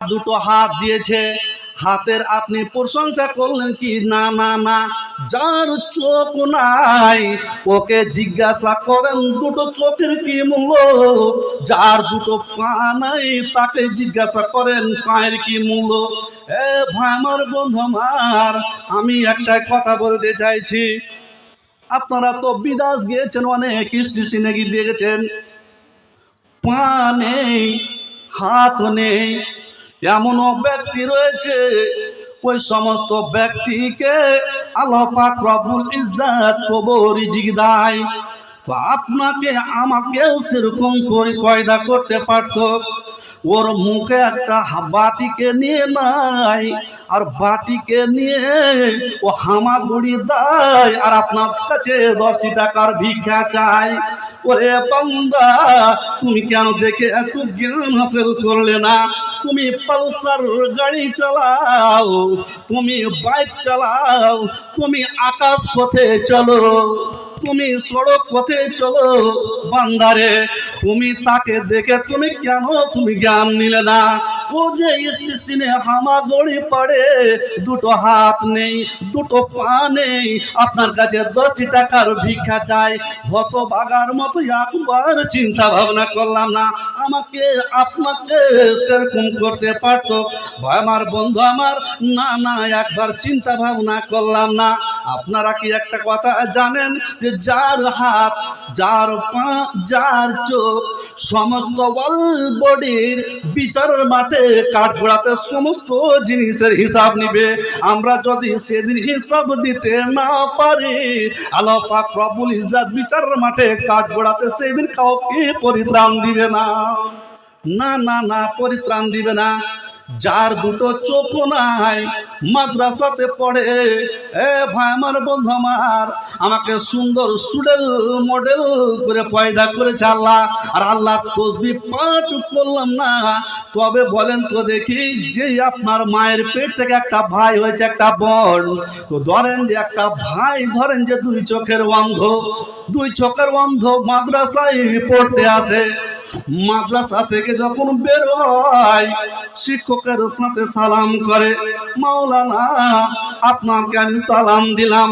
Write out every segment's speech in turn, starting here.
দুটো হাত দিয়েছে, হাতের আপনি প্রশংসা করলেন কি? না না না। যার চোখ নাই ওকে জিজ্ঞাসা করেন দুটো চোখের কি মূল্য। যার দুটো পা নাই তাকে জিজ্ঞাসা করেন পায়ের কি মূল্য। ভাই আমার, বন্ধু আমার, আমি একটা কথা বলতে চাইছি। আপনারা তো বিদেশ গিয়েছেন, অনেক স্টেশনে গিয়ে গেছেন, পা নেই, হাত নেই, এমনও ব্যক্তি রয়েছে, ওই সমস্ত ব্যক্তিকে আল্লাহ পাক রব্বুল ইজ্জত কবর রিজিক দেয়। তো আপনাকে আমাকেও সেরকম করে কয়দা করতে পারত। ওর মুখে একটা বাটিকে নিয়ে নাই, আর বাটিকে নিয়ে ও হামাগুড়ি দেয়, আর আপনার কাছে 10 টাকার ভিক্ষা চাই। ওরে বান্দা, তুমি কেন দেখে একটু জ্ঞান হাসিল করলে না? তুমি পালসার গাড়ি চালাও, তুমি বাইক চালাও, তুমি আকাশ পথে চলো, তুমি সড়ক পথে চলো, বান্দারে তুমি তাকে দেখে তুমি কেন তুমি জ্ঞান নিলে না? ও যে স্টেশনে হামাগুড়ি পড়ে, দুটো হাত নেই, দুটো পা নেই, আপনার কাছে 10 টাকার ভিক্ষা চাই। হতভাগার মতো একবার চিন্তা ভাবনা করলাম না আমাকে আপনাকে সেরকম করতে পারতো? ভাই আমার, বন্ধু আমার, না না, একবার চিন্তা ভাবনা করলাম না। আপনারা কি একটা কথা জানেন যে যার হাত, যার পা, যার চোখ, সমস্ত ওয়াল বডির বিচারের মাঠে কাঠগড়াতে সমস্ত জিনিসের হিসাব নিবে। আমরা যদি সেদিন হিসাব দিতে না পারি, আল্লাহ পাক রব্বুল ইজ্জত বিচারের মাঠে কাঠগড়াতে সেদিন কাউকে পরিত্রাণ দিবে না। না না না, পরিত্রাণ দিবে না। যার দুটো চোখ নাই, মাদ্রাসাতে পড়ে, ভাই আমার, বন্ধু আমার, আমাকে সুন্দর স্টুডেন্ট মডেল করে পয়দা করেছে আল্লাহ, আর আল্লাহর তসবিহ পাঠ করলাম না। তবে বলেন তো দেখি, যে আপনার মায়ের পেট থেকে একটা ভাই হয়েছে, একটা বোন, তো ধরেন যে একটা ভাই, ধরেন যে 2 চোখের অন্ধ, 2 চোখের অন্ধ মাদ্রাসায় পড়তে আসে। মাদ্রাসা থেকে যখন বের হয়, শিক্ষকের সাথে সালাম করে, মাওলানা আপনাকে আমি সালাম দিলাম।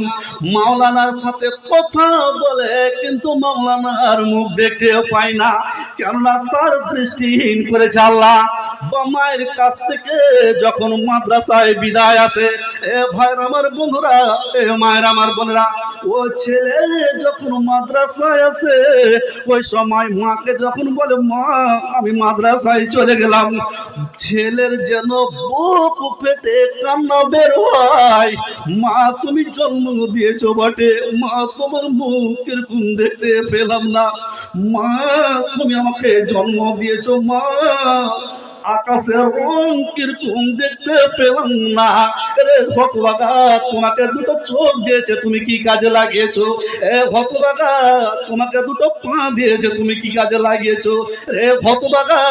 মাওলানার সাথে কথা বলে, কিন্তু মাওলানার মুখ দেখতে পাই না, কেননা তার দৃষ্টিহীন করেছে আল্লাহ। মায়ের কাছ থেকে যখন মাদ্রাসায় বিদায় আসে, ভাইরা আমার, বন্ধুরা, মায়ের আমার বোনেরা, ও ছেলে যখন মাদ্রাসায় আসে, ওই সময় মাকে যখন বলে, মা আমি মাদ্রাসায় চলে গেলাম, ছেলের যেন বুক ফেটে কান্না বের হয়। মা তুমি জন্ম দিয়েছো বটে, মা তোমার মুখ এরকম দেখতে পেলাম না। মা তুমি আমাকে জন্ম দিয়েছো, মা আকাশের রং কিরকম দেখতে পেলাম না। রে হতভাগা, তোমাকে দুটো চোখ দিয়েছে, তুমি কি কাজে লাগিয়েছো? হতভাগা, তোমাকে দুটো পা দিয়েছে, তুমি কি কাজে লাগিয়েছো? রে হতভাগা,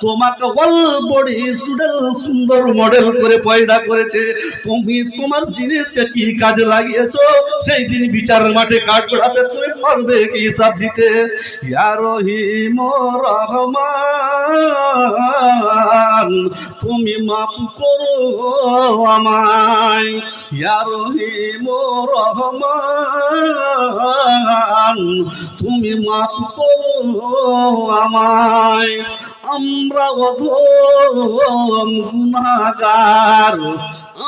তোমাকে ওয়াল বডি স্টুডেন্ট সুন্দর মডেল করে পয়দা করেছে, তুমি তোমার জিনিসকে কি কাজে লাগিয়েছো? সেই দিন বিচারের মাঠে কাঠগড়াতে তুমি পারবে কি হিসাব দিতে? ইয়া রহিম রহমান, তুমি মাফ করো আমায়। ইয়া রহিম রহমান, তুমি মাফ করো আমায়। আমরা অধম গুনাহগার,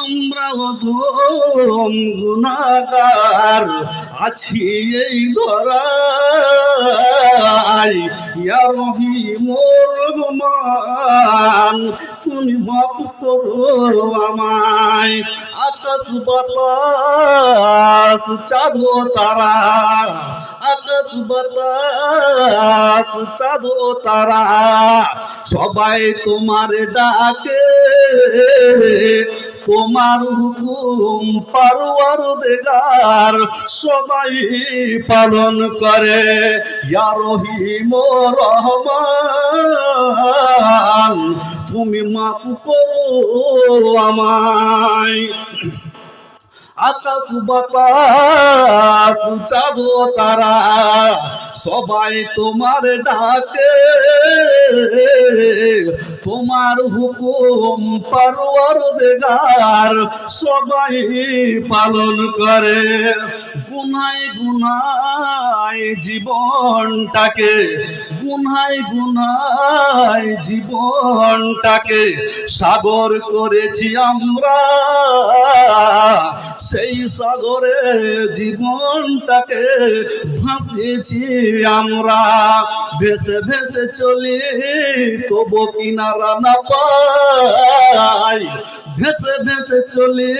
আমরা অধম গুনাহগার আছি এই ধরায়। ইয়া রহিম রহমান, তুমি মাফ করো আমায়। আকাশ বাতাস চাঁদ ও তারা, আকাশ বাতাস চাঁদ ও তারা সবাই তোমার ডাকে, তোমার হুকুম পরওয়ারদিগার সবাই পালন করে। ইয়া রহিম রহমান, তুমি মাফ করো আমায়। আকাশ বাতাস চাঁদ তারা সবাই তোমার ডাকে, তোমার হুকুম পরওয়ারদিগার সবাই পালন করে। গুনায় গুনায় জীবনটাকে, গুনায় গুনায় জীবনটাকে সাগর করেছি আমরা, সেই সাগরে জীবনটাকে ভাসিয়েছি আমরা। ভেসে ভেসে চলি তবু কিনারা না পাই, ভেসে ভেসে চলি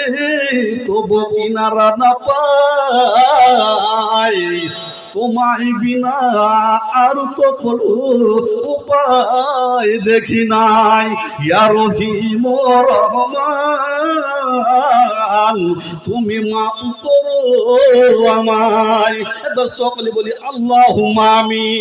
তবু কিনারা না পাই। তোমায় বিনা আর তো কোনো উপায় দেখি নাই। ইয়া রহিম রহমান তুমি মাফ করো আমায়। এবার সকলে বলি আল্লাহুম্মা আমিন।